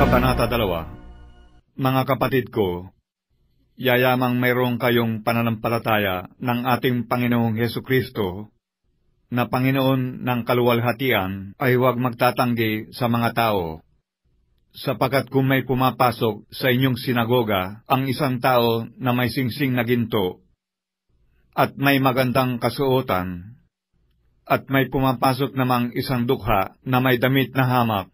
Kabanata 2. Mga kapatid ko, yayamang mayroong kayong pananampalataya ng ating Panginoong Hesukristo, na Panginoon ng kaluwalhatian, ay huwag magtatanggi sa mga tao. Sapagkat kung may pumapasok sa inyong sinagoga ang isang tao na may singsing na ginto, at may magandang kasuotan, at may pumapasok namang isang dukha na may damit na hamak,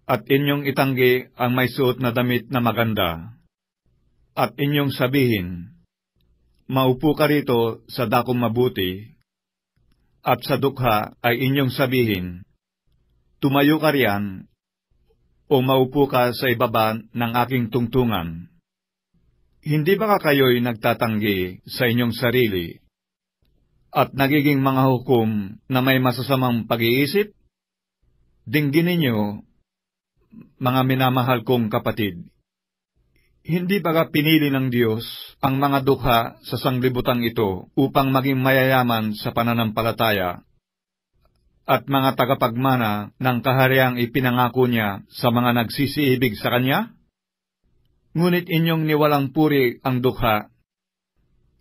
at inyong itanggi ang may suot na damit na maganda, at inyong sabihin, maupo ka rito sa dakong mabuti, at sa dukha ay inyong sabihin, tumayo ka riyan, o maupo ka sa ibaba ng aking tungtungan. Hindi ba kayo'y nagtatanggi sa inyong sarili, at nagiging mga hukom na may masasamang pag-iisip? Dinggin ninyo, mga minamahal kong kapatid, hindi ba pinili ng Diyos ang mga dukha sa sanglibutang ito upang maging mayayaman sa pananampalataya, at mga tagapagmana ng kahariang ipinangako niya sa mga nagsisiibig sa Kanya? Ngunit inyong niwalang puri ang dukha.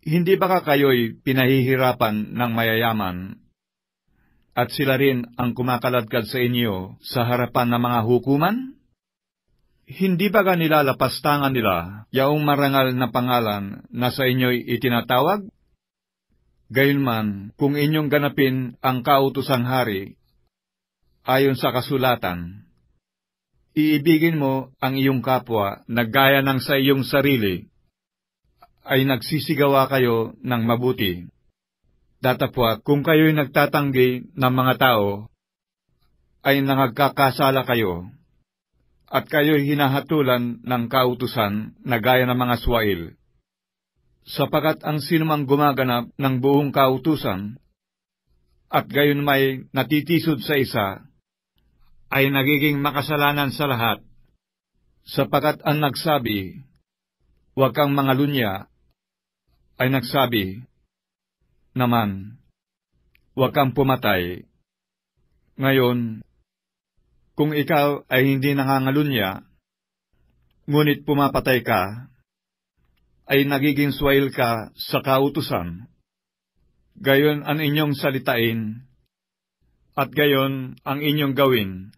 Hindi ba kayo'y pinahihirapan ng mayayaman, at sila rin ang kumakaladkad sa inyo sa harapan ng mga hukuman? Hindi ba nilalapastangan nila yaong marangal na pangalan na sa inyo'y itinatawag? Gayunman, kung inyong ganapin ang kautosang hari, ayon sa kasulatan, iibigin mo ang iyong kapwa na gaya ng sa iyong sarili, ay nagsisigawa kayo ng mabuti. Datapwat, kung kayo'y nagtatanggi ng mga tao, ay nangagkakasala kayo, at kayo'y hinahatulan ng kautusan na gaya ng mga swail. Sapagat ang sinumang gumaganap ng buong kautusan, at gayon may natitisod sa isa, ay nagiging makasalanan sa lahat. Sapagat ang nagsabi, huwag kang mangalunya, ay nagsabi naman, huwag kang pumatay. Ngayon, kung ikaw ay hindi nangangalunya, ngunit pumapatay ka, ay nagiging swail ka sa kautusan. Gayon ang inyong salitain, at gayon ang inyong gawin,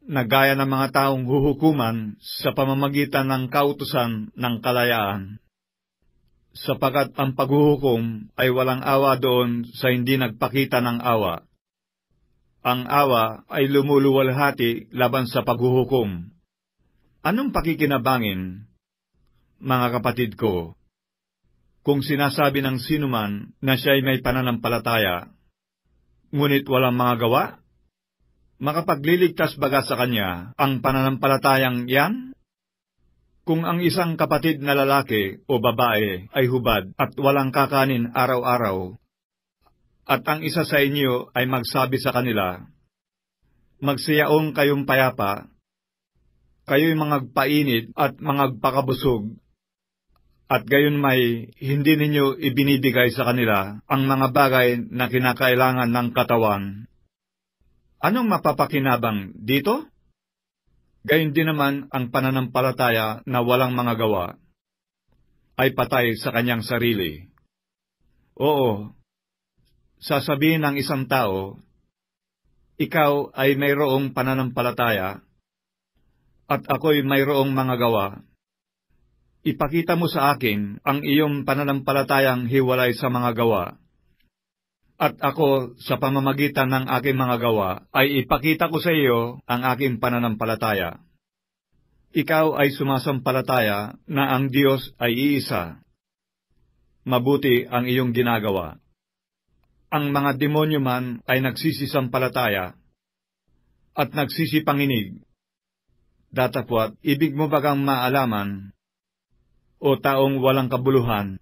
na gaya ng mga taong huhukuman sa pamamagitan ng kautusan ng kalayaan. Sapagat ang paghuhukom ay walang awa doon sa hindi nagpakita ng awa. Ang awa ay lumuluwalhati laban sa paghuhukom. Anong pakikinabangin, mga kapatid ko, kung sinasabi ng sinuman na siya'y may pananampalataya, ngunit walang mga gawa? Makapagliligtas baga sa kanya ang pananampalatayang yan? Kung ang isang kapatid na lalaki o babae ay hubad at walang kakanin araw-araw, at ang isa sa inyo ay magsabi sa kanila, magsiyaong kayong payapa, kayo'y mangagpainit at mangagpakabusog, at gayon may hindi ninyo ibinibigay sa kanila ang mga bagay na kinakailangan ng katawan. Anong mapapakinabang dito? Gayon din naman ang pananampalataya na walang mga gawa, ay patay sa kanyang sarili. Oo, sasabihin ng isang tao, ikaw ay mayroong pananampalataya, at ako'y mayroong mga gawa. Ipakita mo sa akin ang iyong pananampalatayang hiwalay sa mga gawa, at ako sa pamamagitan ng aking mga gawa ay ipakita ko sa iyo ang aking pananampalataya. Ikaw ay sumasampalataya na ang Diyos ay iisa. Mabuti ang iyong ginagawa. Ang mga demonyo man ay nagsisisampalataya at nagsisipanginig. Datapwat, ibig mo bagang maalaman, o taong walang kabuluhan,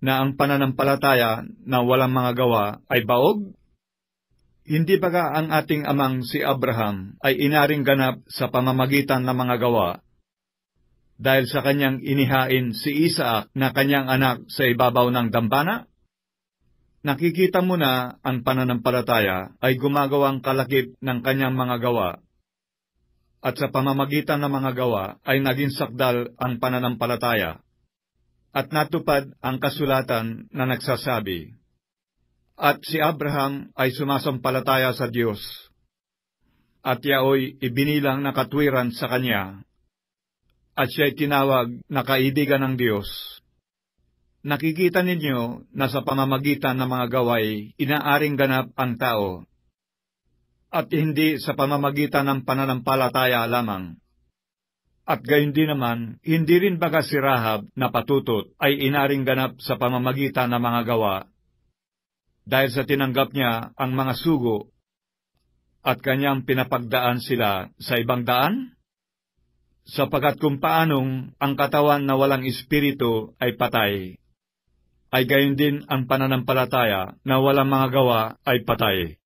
na ang pananampalataya na walang mga gawa ay baog? Hindi baga ang ating amang si Abraham ay inaring ganap sa pamamagitan ng mga gawa, dahil sa kanyang inihain si Isaac na kanyang anak sa ibabaw ng dambana? Nakikita mo na ang pananampalataya ay gumagawang kalakip ng kanyang mga gawa, at sa pamamagitan ng mga gawa ay naging sakdal ang pananampalataya. At natupad ang kasulatan na nagsasabi, "At si Abraham ay sumasampalataya sa Diyos, at yaoy ibinilang na katwiran sa kanya, at siya'y tinawag na kaibigan ng Diyos." Nakikita ninyo na sa pamamagitan ng mga gaway inaaring ganap ang tao, at hindi sa pamamagitan ng pananampalataya lamang. At gayon din naman, hindi rin baga si Rahab na patutot ay inaring ganap sa pamamagitan ng mga gawa, dahil sa tinanggap niya ang mga sugo at kanyang pinapagdaan sila sa ibang daan? Sapagkat kung paanong ang katawan na walang espiritu ay patay, ay gayon din ang pananampalataya na walang mga gawa ay patay.